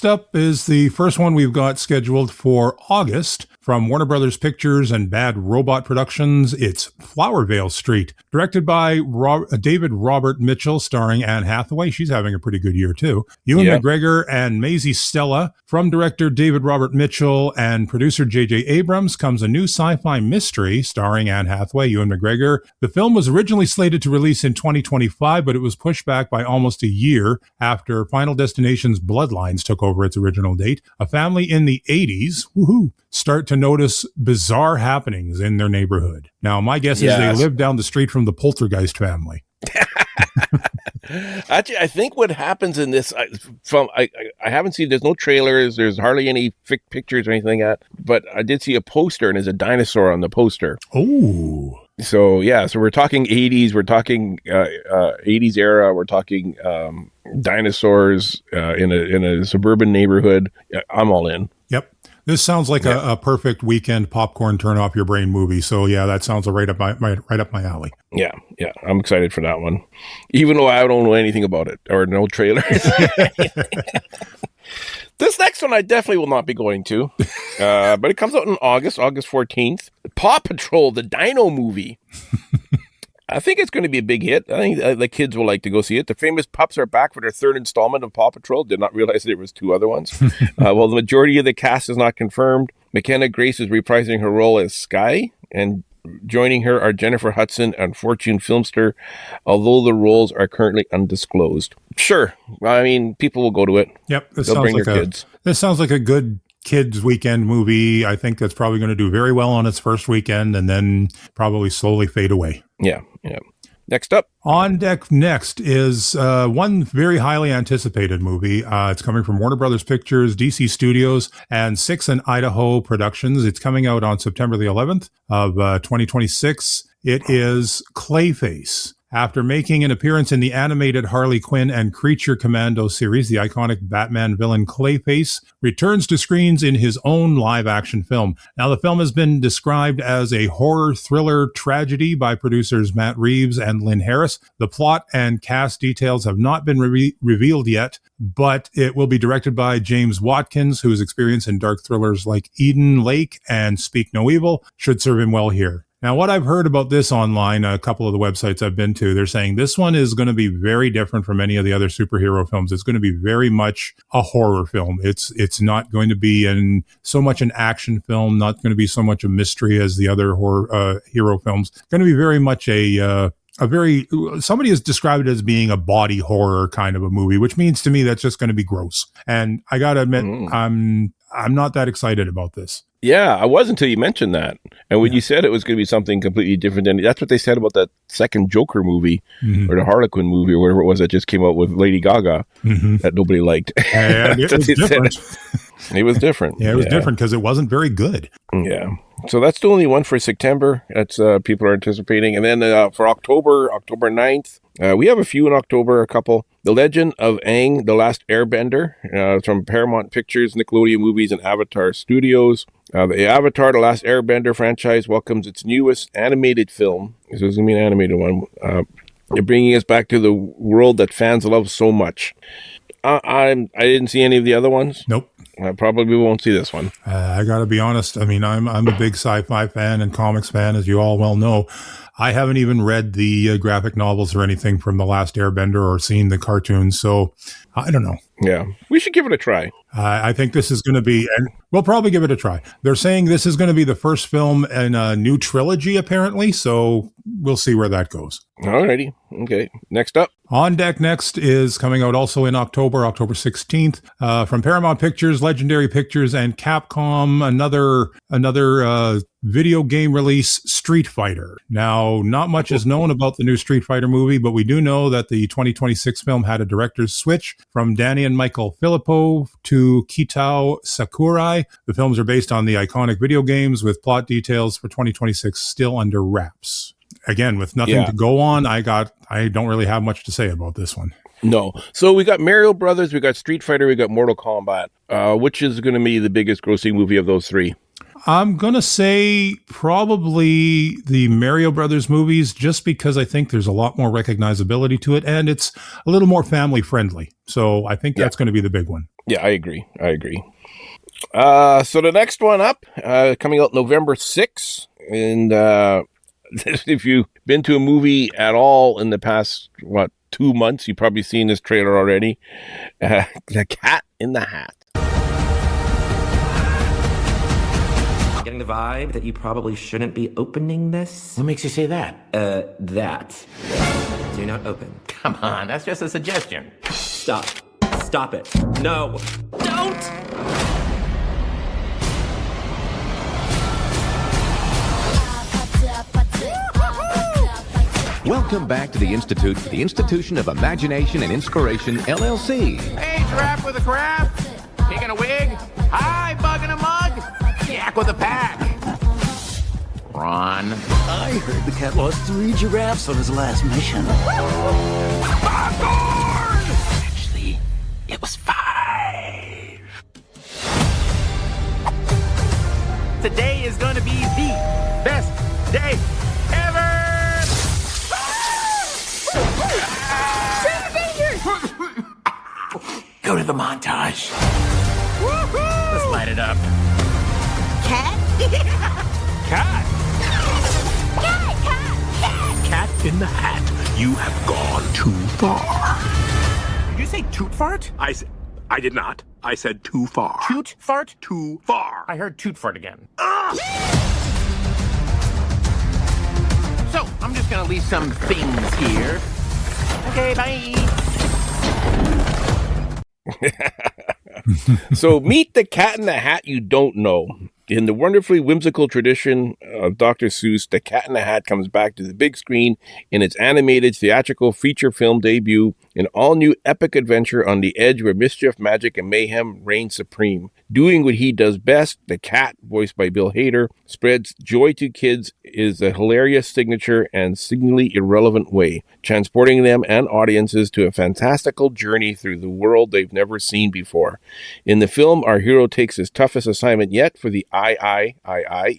up is the first one we've got scheduled for August. From Warner Brothers Pictures and Bad Robot Productions, it's Flowervale Street, directed by David Robert Mitchell, starring Anne Hathaway. She's having a pretty good year, too. Ewan McGregor and Maisie Stella. From director David Robert Mitchell and producer J.J. Abrams comes a new sci-fi mystery starring Anne Hathaway, Ewan McGregor. The film was originally slated to release in 2025, but it was pushed back by almost a year after Final Destination's Bloodlines took over its original date. A family in the 80s, start to notice bizarre happenings in their neighborhood. Now, my guess is they live down the street from the Poltergeist family. Actually, I think what happens in this, I haven't seen. There's no trailers. There's hardly any pictures or anything like that. But I did see a poster, and there's a dinosaur on the poster. Oh. So yeah, so we're talking 80s. We're talking 80s era. We're talking dinosaurs in a suburban neighborhood. I'm all in. Yep. This sounds like a perfect weekend popcorn turn off your brain movie. So yeah, that sounds right up my alley. Yeah, I'm excited for that one, even though I don't know anything about it or no trailers. This next one I definitely will not be going to, but it comes out in August 14th. Paw Patrol, the Dino movie. I think it's going to be a big hit. I think the kids will like to go see it. The famous pups are back for their third installment of Paw Patrol. Did not realize there was two other ones. Well, the majority of the cast is not confirmed. McKenna Grace is reprising her role as Skye, and joining her are Jennifer Hudson and Fortune Filmster, although the roles are currently undisclosed. Sure. I mean, people will go to it. Yep. They'll bring their kids. This sounds like a good kids weekend movie. I think that's probably going to do very well on its first weekend and then probably slowly fade away. Yeah. Next up. On deck next is one very highly anticipated movie. It's coming from Warner Brothers Pictures, DC Studios, and Six and Idaho Productions. It's coming out on September the 11th of 2026. It is Clayface. After making an appearance in the animated Harley Quinn and Creature Commando series, the iconic Batman villain Clayface returns to screens in his own live-action film. Now, the film has been described as a horror thriller tragedy by producers Matt Reeves and Lynn Harris. The plot and cast details have not been revealed yet, but it will be directed by James Watkins, whose experience in dark thrillers like Eden Lake and Speak No Evil should serve him well here. Now, what I've heard about this online, a couple of the websites I've been to, they're saying this one is going to be very different from any of the other superhero films. It's going to be very much a horror film. It's not going to be so much an action film, not going to be so much a mystery as the other horror hero films. It's going to be very much somebody has described it as being a body horror kind of a movie, which means to me that's just going to be gross. And I got to admit, I'm not that excited about this. Yeah, I was until you mentioned that. And when you said it was going to be something completely different, than that's what they said about that second Joker movie or the Harlequin movie or whatever it was that just came out with Lady Gaga that nobody liked. And it was different. It was different. Yeah, it was different because it wasn't very good. Yeah. So that's the only one for September. That's people are anticipating. And then for October 9th, we have a few in October, a couple. The Legend of Aang, The Last Airbender, from Paramount Pictures, Nickelodeon Movies, and Avatar Studios. The Avatar, The Last Airbender franchise welcomes its newest animated film. This is going to be an animated one. They're bringing us back to the world that fans love so much. I didn't see any of the other ones. Nope. I probably won't see this one. I got to be honest. I mean, I'm a big sci-fi fan and comics fan, as you all well know. I haven't even read the graphic novels or anything from The Last Airbender or seen the cartoons, so I don't know. Yeah, we should give it a try. I think this is going to be, and we'll probably give it a try. They're saying this is going to be the first film in a new trilogy, apparently, so we'll see where that goes. Alrighty. Okay. Next up. On deck next is coming out also in October 16th, from Paramount Pictures, Legendary Pictures, and Capcom, another video game release, Street Fighter. Now, not much is known about the new Street Fighter movie, but we do know that the 2026 film had a director's switch from Danny and Michael Filippo to Kitao Sakurai. The films are based on the iconic video games, with plot details for 2026 still under wraps. Again, with nothing to go on, I don't really have much to say about this one. No. So we got Mario Brothers, we got Street Fighter, we got Mortal Kombat. Which is going to be the biggest grossing movie of those three? I'm going to say probably the Mario Brothers movies, just because I think there's a lot more recognizability to it, and it's a little more family friendly. So I think that's going to be the big one. Yeah, I agree. So the next one up, coming out November 6th, and if you've been to a movie at all in the past, 2 months, you've probably seen this trailer already. The Cat in the Hat. Getting the vibe that you probably shouldn't be opening this? What makes you say that? That. Do not open. Come on, that's just a suggestion. Stop. Stop it. No. Don't! Welcome back to the Institute, the Institution of Imagination and Inspiration, LLC. Hey, giraffe with a crab. Pig in a wig. Hi, bug in a mug. Yak with a pack. Ron. I heard the cat lost 3 giraffes on his last mission. Actually, it was 5. Today is going to be the best day ever. Go to the montage. Let's light it up. Cat? Cat. Cat in the Hat. You have gone too far. Did you say toot fart? I did not. I said too far. Toot fart? Too far. I heard toot fart again. So, I'm just gonna leave some things here. Okay, bye. So meet the cat in the hat you don't know. In the wonderfully whimsical tradition of Dr. Seuss, The Cat in the Hat comes back to the big screen in its animated theatrical feature film debut, an all-new epic adventure on the edge where mischief, magic, and mayhem reign supreme. Doing what he does best, the cat, voiced by Bill Hader, spreads joy to kids is a hilarious signature and signally irrelevant way, transporting them and audiences to a fantastical journey through the world they've never seen before. In the film, our hero takes his toughest assignment yet for the III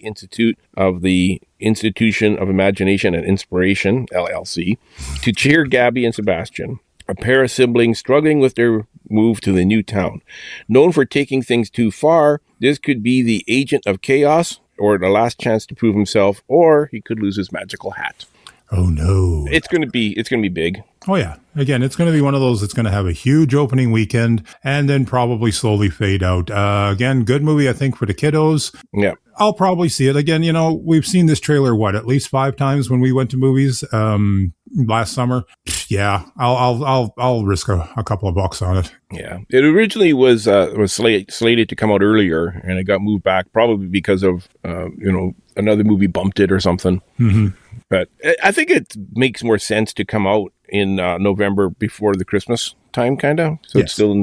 Institute of the Institution of Imagination and Inspiration, LLC, to cheer Gabby and Sebastian, a pair of siblings struggling with their move to the new town. Known for taking things too far, this could be the agent of chaos, or the last chance to prove himself, or he could lose his magical hat. Oh no. It's gonna be big. Oh yeah. Again, it's going to be one of those that's going to have a huge opening weekend and then probably slowly fade out. Again, good movie, I think, for the kiddos. Yeah. I'll probably see it again. You know, we've seen this trailer, at least 5 times when we went to movies last summer. Yeah, I'll risk a couple of bucks on it. Yeah, it originally was slated to come out earlier, and it got moved back probably because of another movie bumped it or something. Mm-hmm. But I think it makes more sense to come out in November before the Christmas time, kind of. So Yes. it's still,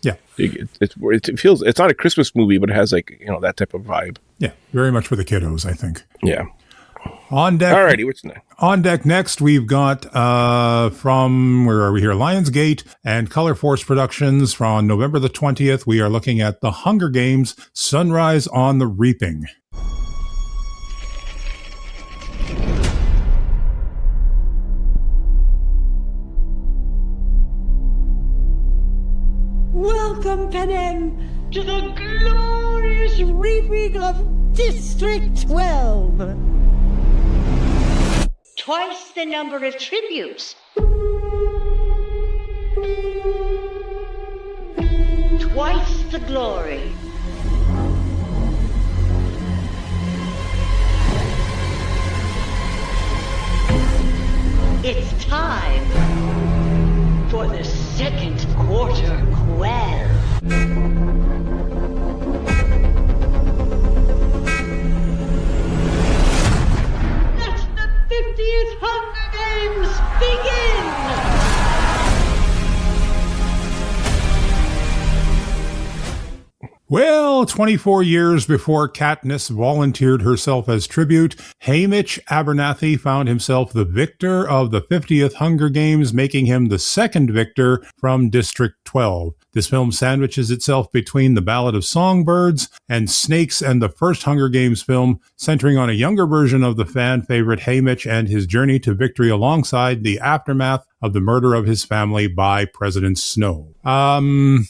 Yeah. it feels, it's not a Christmas movie, but it has that type of vibe. Yeah, very much for the kiddos, I think. Yeah. On deck. Alrighty, what's next? On deck next, we've got from, where are we here? Lionsgate and Color Force Productions from November the 20th. We are looking at The Hunger Games: Sunrise on the Reaping. Welcome, Panem, to the glorious reaping of District 12. Twice the number of tributes. Twice the glory. It's time for the second quarter quell. Let the 50th Hunger Games begin! Well, 24 years before Katniss volunteered herself as tribute, Haymitch Abernathy found himself the victor of the 50th Hunger Games, making him the second victor from District 12. This film sandwiches itself between The Ballad of Songbirds and Snakes and the first Hunger Games film, centering on a younger version of the fan favorite Haymitch and his journey to victory alongside the aftermath of the murder of his family by President Snow. I'm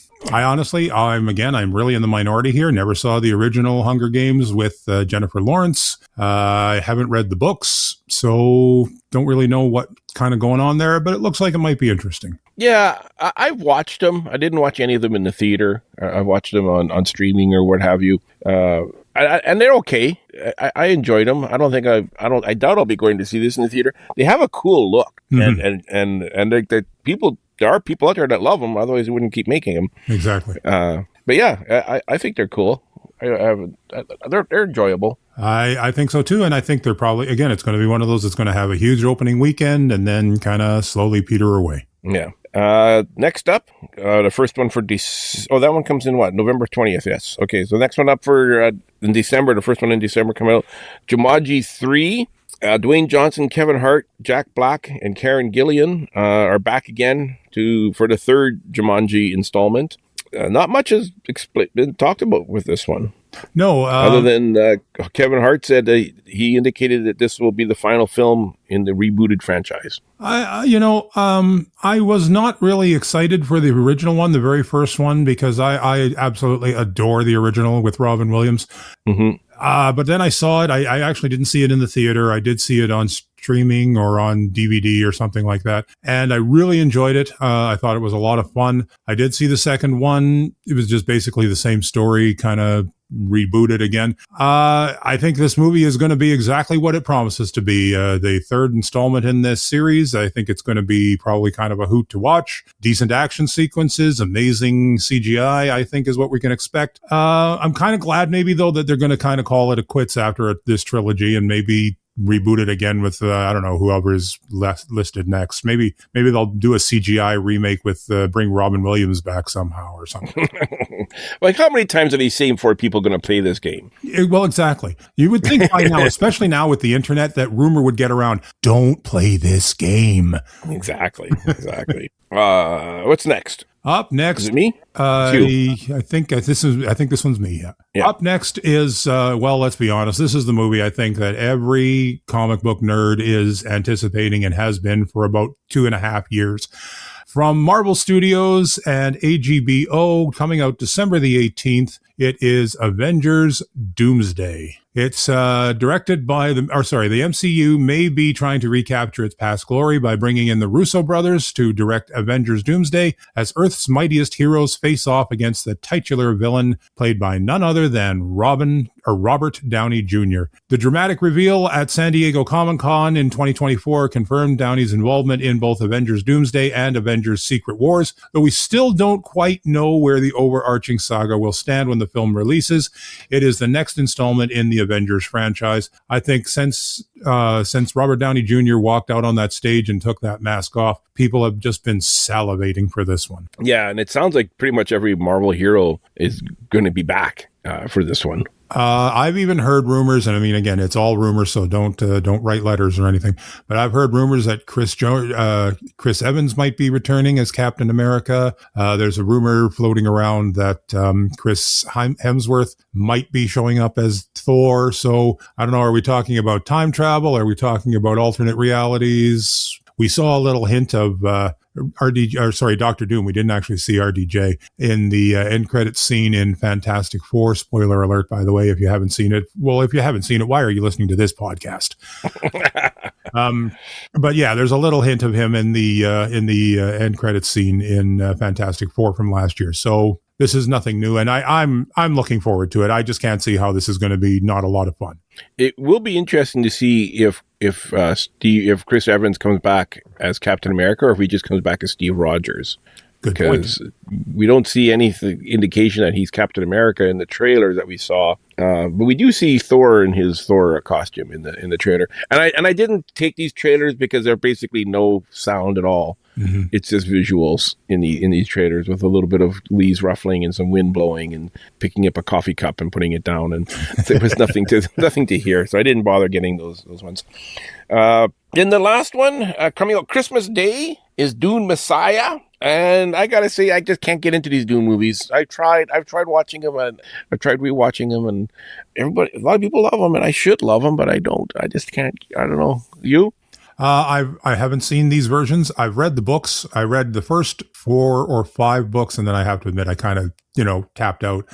really in the minority here. Never saw the original Hunger Games with Jennifer Lawrence. I haven't read the books, so don't really know what kind of going on there, but it looks like it might be interesting. Yeah, I've watched them. I didn't watch any of them in the theater. I watched them on streaming or what have you. And they're okay. I enjoyed them. I doubt I'll be going to see this in the theater. They have a cool look, and there are people out there that love them. Otherwise, they wouldn't keep making them. Exactly. But yeah, I think they're cool. They're enjoyable. I think so too, and I think they're probably, again, it's going to be one of those that's going to have a huge opening weekend and then kind of slowly peter away. Yeah. Next up, the first one for that one comes in what? November 20th, yes. Okay, so next one up for in December, the first one in December coming out, Jumanji 3. Dwayne Johnson, Kevin Hart, Jack Black, and Karen Gillian are back again for the third Jumanji installment. Not much has been talked about with this one. No. Other than Kevin Hart said he indicated that this will be the final film in the rebooted franchise. I was not really excited for the original one, the very first one, because I absolutely adore the original with Robin Williams. Mm-hmm. But then I saw it. I actually didn't see it in the theater. I did see it on streaming or on DVD or something like that. And I really enjoyed it. I thought it was a lot of fun. I did see the second one. It was just basically the same story, kind of rebooted again. I think this movie is going to be exactly what it promises to be. The third installment in this series. I think it's going to be probably kind of a hoot to watch. Decent action sequences, amazing CGI, I think is what we can expect. I'm kind of glad maybe though that they're going to kind of call it a quits after this trilogy and maybe reboot it again with I don't know, whoever is listed next. Maybe they'll do a CGI remake with bring Robin Williams back somehow or something. Like, how many times are these same four people going to play this game? Well, exactly. You would think by now, especially now with the internet, that rumor would get around. Don't play this game. Exactly. What's next? Up next, is it me? I think this one's me. Yeah. Up next is let's be honest. This is the movie I think that every comic book nerd is anticipating and has been for about 2.5 years. From Marvel Studios and AGBO, coming out December the 18th, it is Avengers Doomsday. It's directed by the MCU may be trying to recapture its past glory by bringing in the Russo brothers to direct Avengers Doomsday as Earth's mightiest heroes face off against the titular villain played by none other than Robert Downey Jr. The dramatic reveal at San Diego Comic-Con in 2024 confirmed Downey's involvement in both Avengers Doomsday and Avengers Secret Wars, though we still don't quite know where the overarching saga will stand when the film releases. It is the next installment in the Avengers franchise. I think since Robert Downey Jr. walked out on that stage and took that mask off, people have just been salivating for this one. Yeah, and it sounds like pretty much every Marvel hero is going to be back for this one. I've even heard rumors, and I mean, again, it's all rumors, so don't write letters or anything. But I've heard rumors that Chris Evans might be returning as Captain America. There's a rumor floating around that Chris Hemsworth might be showing up as Thor. So I don't know. Are we talking about time travel? Are we talking about alternate realities? We saw a little hint of Dr. Doom. We didn't actually see RDJ in the end credits scene in Fantastic Four. Spoiler alert, by the way, if you haven't seen it. Well, if you haven't seen it, why are you listening to this podcast? But yeah, there's a little hint of him in the end credits scene in Fantastic Four from last year. So this is nothing new, and I'm looking forward to it. I just can't see how this is going to be not a lot of fun. It will be interesting to see if Chris Evans comes back as Captain America or if he just comes back as Steve Rogers. Good point. We don't see any indication that he's Captain America in the trailer that we saw, but we do see Thor in his Thor costume in the trailer. And I didn't take these trailers because they're basically no sound at all. Mm-hmm. It's just visuals in these trailers with a little bit of leaves ruffling and some wind blowing and picking up a coffee cup and putting it down, and there was nothing to hear. So I didn't bother getting those ones. Then the last one coming out Christmas Day is Dune Messiah. And I gotta say, I just can't get into these Dune movies. I've tried watching them, and I've tried rewatching them, and a lot of people love them, and I should love them, but I don't. I just can't. I don't know. You? I haven't seen these versions. I've read the books. I read the first 4 or 5 books, and then I have to admit I kind of, tapped out.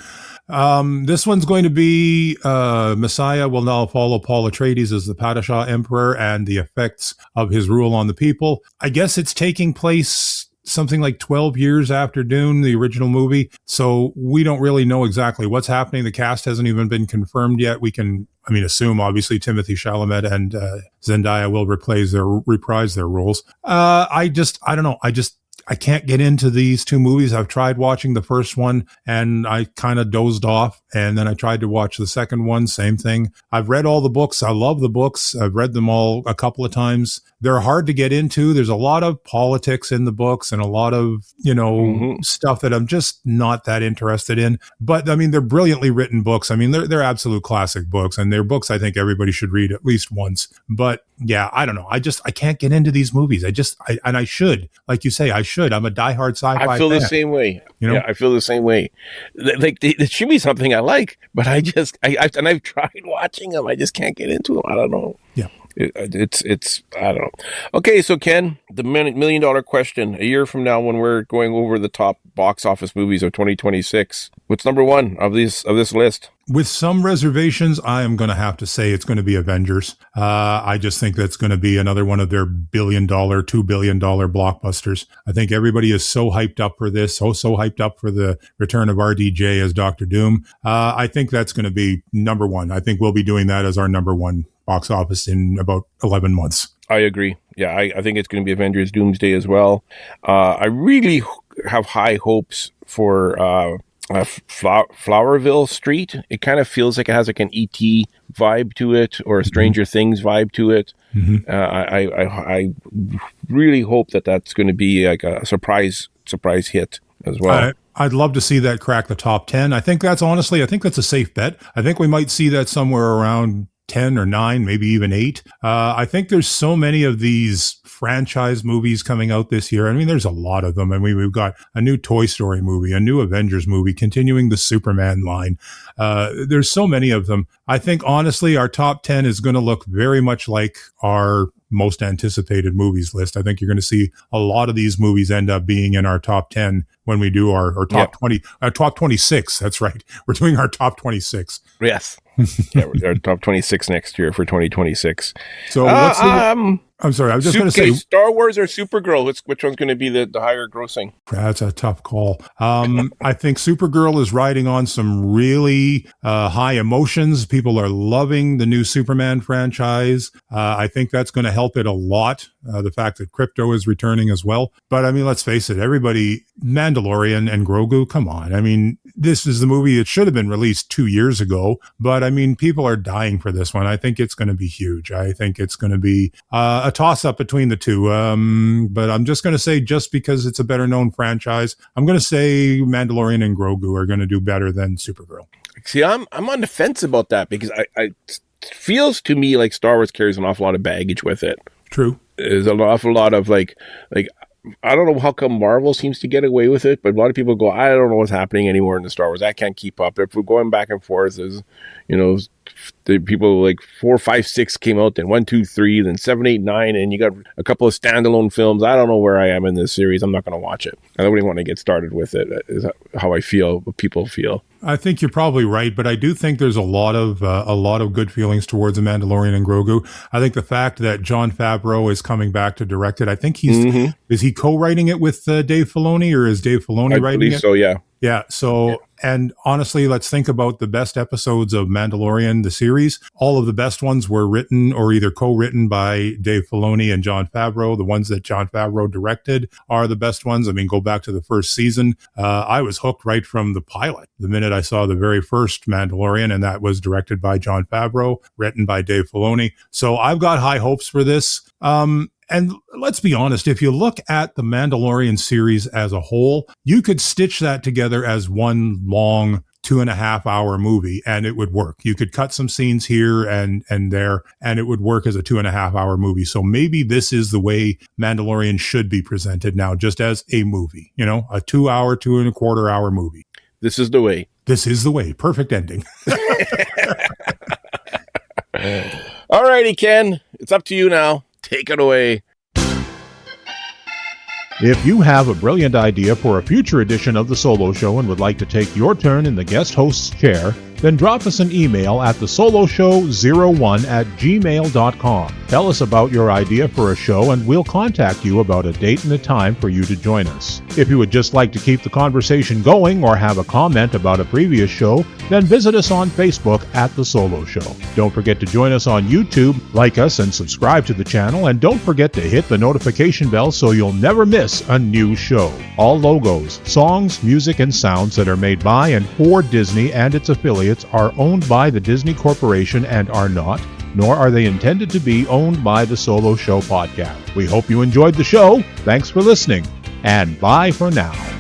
This one's going to be Messiah will now follow Paul Atreides as the Padishah Emperor and the effects of his rule on the people. I guess it's taking place something like 12 years after Dune, the original movie. So we don't really know exactly what's happening. The cast hasn't even been confirmed yet. We can, assume obviously Timothée Chalamet and Zendaya will reprise their roles. I don't know. I can't get into these two movies. I've tried watching the first one and I kind of dozed off. And then I tried to watch the second one. Same thing. I've read all the books. I love the books. I've read them all a couple of times. They're hard to get into. There's a lot of politics in the books and a lot of, stuff that I'm just not that interested in. But I mean, they're brilliantly written books. I mean, they're absolute classic books, and they're books I think everybody should read at least once. But yeah, I don't know. I can't get into these movies. I should, like you say, I should. I'm a diehard sci-fi I feel fan. the same way. Yeah, I feel the same way. Like, it should be something I like, but I've tried watching them. I just can't get into them. I don't know. Yeah. It's I don't know. Okay, so Ken, the $1 million question: a year from now, when we're going over the top box office movies of 2026, what's number one of this list? With some reservations, I am going to have to say it's going to be Avengers. I just think that's going to be another one of their $1 billion, $2 billion blockbusters. I think everybody is so hyped up for this, so hyped up for the return of RDJ as Dr. Doom. I think that's going to be number one. I think we'll be doing that as our number one box office in about 11 months. I agree. Yeah, I think it's going to be Avengers Doomsday as well. I really have high hopes for Flowerville Street. It kind of feels like it has like an E.T. vibe to it, or a Stranger Things vibe to it. Mm-hmm. I really hope that that's going to be like a surprise hit as well. I'd love to see that crack the top 10. I think that's a safe bet. I think we might see that somewhere around 10 or 9, maybe even 8. I think there's so many of these franchise movies coming out this year. I mean, there's a lot of them. I mean, we've got a new Toy Story movie, a new Avengers movie, continuing the Superman line. There's so many of them. I think, honestly, our top 10 is going to look very much like our most anticipated movies list. I think you're going to see a lot of these movies end up being in our top 10 when we do our top 20, top 26. That's right. We're doing our top 26. Yes. Yeah, we're our top 26 next year for 2026. So I'm sorry, I was just going to say Star Wars or Supergirl. Which one's going to be the higher grossing? That's a tough call. I think Supergirl is riding on some really high emotions. People are loving the new Superman franchise. I think that's going to help it a lot. The fact that Crypto is returning as well. But I mean, let's face it, everybody, Mandalorian and Grogu, come on. I mean, this is the movie. It should have been released 2 years ago. But I mean, people are dying for this one. I think it's going to be huge. I think it's going to be a toss-up between the two. But I'm just going to say, just because it's a better-known franchise, I'm going to say Mandalorian and Grogu are going to do better than Supergirl. See, I'm on the fence about that, because it feels to me like Star Wars carries an awful lot of baggage with it. True. There's an awful lot of like I don't know how come Marvel seems to get away with it, but a lot of people go, I don't know what's happening anymore in the Star Wars. I can't keep up. If we're going back and forth, there's, the people like 4, 5, 6 came out, then 1, 2, 3, then 7, 8, 9, and you got a couple of standalone films. I don't know where I am in this series. I'm not going to watch it. I don't even want to get started with it. Is how I feel, what people feel. I think you're probably right, but I do think there's a lot of good feelings towards The Mandalorian and Grogu. I think the fact that Jon Favreau is coming back to direct it, I think is he co-writing it with Dave Filoni, or is Dave Filoni writing it? I believe so, yeah. Yeah. So, and honestly, let's think about the best episodes of Mandalorian, the series. All of the best ones were written or either co-written by Dave Filoni and Jon Favreau. The ones that Jon Favreau directed are the best ones. I mean, go back to the first season. I was hooked right from the pilot, the minute I saw the very first Mandalorian, and that was directed by Jon Favreau, written by Dave Filoni. So I've got high hopes for this. And let's be honest, if you look at the Mandalorian series as a whole, you could stitch that together as one long 2.5 hour movie and it would work. You could cut some scenes here and there, and it would work as a 2.5 hour movie. So maybe this is the way Mandalorian should be presented now, just as a movie, a 2 hour, 2.25 hour movie. This is the way. This is the way. Perfect ending. All righty, Ken, it's up to you now. Take it away. If you have a brilliant idea for a future edition of The Solo Show and would like to take your turn in the guest host's chair, then drop us an email at thesoloshow01@gmail.com. Tell us about your idea for a show and we'll contact you about a date and a time for you to join us. If you would just like to keep the conversation going or have a comment about a previous show, then visit us on Facebook at The Solo Show. Don't forget to join us on YouTube, like us and subscribe to the channel, and don't forget to hit the notification bell so you'll never miss a new show. All logos, songs, music, and sounds that are made by and for Disney and its affiliates are owned by the Disney Corporation and are not, nor are they intended to be owned by the Solo Show podcast. We hope you enjoyed the show. Thanks for listening, and bye for now.